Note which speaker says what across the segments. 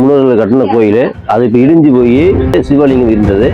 Speaker 1: முன்னோர்கள் கட்டின கோயில். அது இப்போ இடிஞ்சு போய் சிவலிங்கம் இருந்தது.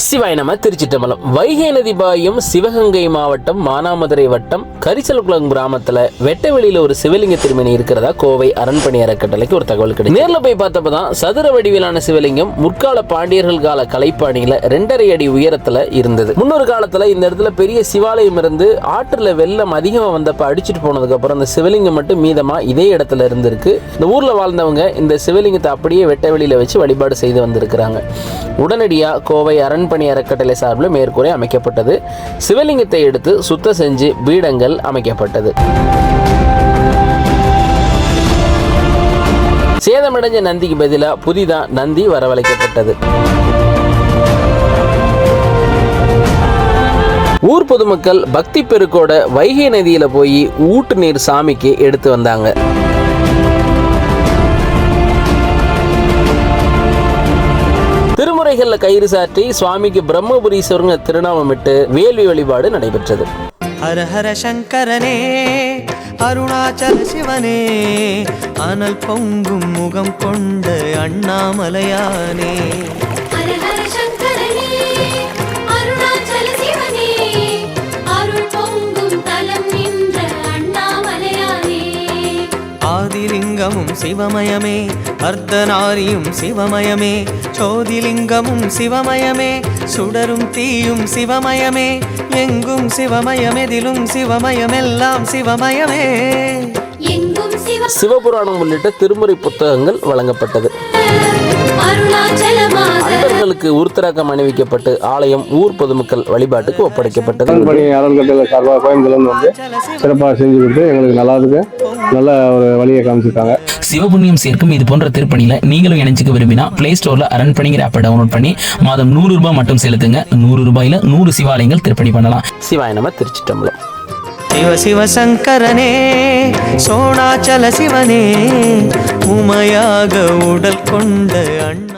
Speaker 2: சிவாய நம. திருச்சிட்டம்பலம். வைகை நதி பாயும் சிவகங்கை மாவட்டம் மானாமதுரை வட்டம் கரிசல்குளம் கிராமத்துல வெட்டவெளியில ஒரு சிவலிங்க திருமணி இருக்கிறதா கோவை அரண்பணி அறக்கட்டளைக்கு ஒரு தகவல் கிடைக்கும். நேர்ல போய் பார்த்தப்பதான் சதுர வடிவிலான சிவலிங்கம் முற்கால பாண்டியர்கள் கால கலைப்பாணியில 2.5 அடி உயரத்துல இருந்தது. முன்னொரு காலத்துல இந்த இடத்துல பெரிய சிவாலயம் இருந்து ஆற்றுல வெள்ளம் அதிகமா வந்தப்ப அடிச்சுட்டு போனதுக்கு அப்புறம் அந்த சிவலிங்கம் மட்டும் மீதமா இதே இடத்துல இருந்திருக்கு. இந்த ஊர்ல வாழ்ந்தவங்க இந்த சிவலிங்கத்தை அப்படியே வெட்டவெளியில வச்சு வழிபாடு செய்து வந்திருக்கிறாங்க. உடனடியா கோவை அரண்பணி அறக்கட்டளை சார்பில் மேற்கூரை அமைக்கப்பட்டது. சிவலிங்கத்தை எடுத்து சுத்தம் செஞ்சு பீடங்கள் அமைக்கப்பட்டது. சேதமடைஞ்ச நந்திக்கு பதிலா புதிதா நந்தி வரவழைக்கப்பட்டது. ஊர் பொதுமக்கள் பக்தி பெருக்கோட வைகை நதியில போய் ஊட்டு நீர் சாமிக்கு எடுத்து வந்தாங்க. திருமுறைகள்ல கயிறு சாற்றி சுவாமிக்கு பிரம்மபுரீஸ்வரங்க திருநாமமிட்டு வேள்வி வழிபாடு நடைபெற்றது.
Speaker 3: ஹர ஹர சங்கரனே அருணாச்சல சிவனே அனல் பொங்கும் முகம் கொண்ட அண்ணாமலையானே. ஆதிலிங்கமும் சிவமயமே அர்த்தநாரியும் சிவமயமே சோதிலிங்கமும் சிவமயமே சுடரும் தீயும் சிவமயமே எங்கும் சிவமயமெதிலும் சிவமயமெல்லாம் சிவமயமே.
Speaker 2: சிவபுராணம் உள்ளிட்ட திருமுறை புத்தகங்கள் வழங்கப்பட்டது. அன்பர்களுக்கு உருத்தராக்கம் அணிவிக்கப்பட்டு ஆலயம் ஊர் பொதுமக்கள் வழிபாட்டுக்கு ஒப்படைக்கப்பட்டது.
Speaker 1: அறக்கட்டளை சார்பாக கோயம்புத்தூர்ல வந்து சிறப்பாக செஞ்சு கொடுத்து எங்களுக்கு நல்ல ஒரு வழியை காமிச்சிருக்காங்க.
Speaker 4: சிவபுண்ணியம் சேர்க்கும் இது போன்ற திருப்பணியில நீங்களும் இணைஞ்சிக்க விரும்பினா பிளே ஸ்டோர்ல அரண்பணிங்கிற ஆப்பை டவுன்லோட் பண்ணி மாதம் 100 ரூபாய் மட்டும் செலுத்துங்க. 100 ரூபாயில 100 சிவாலயங்கள் திருப்பணி பண்ணலாம்.
Speaker 2: சிவாய நம. திருச்சிட்டம்பலம்.
Speaker 3: சிவ சிவ சங்கரனே சோணாச்சல சிவனே உமையாக உடல் கொண்ட அண்ணா.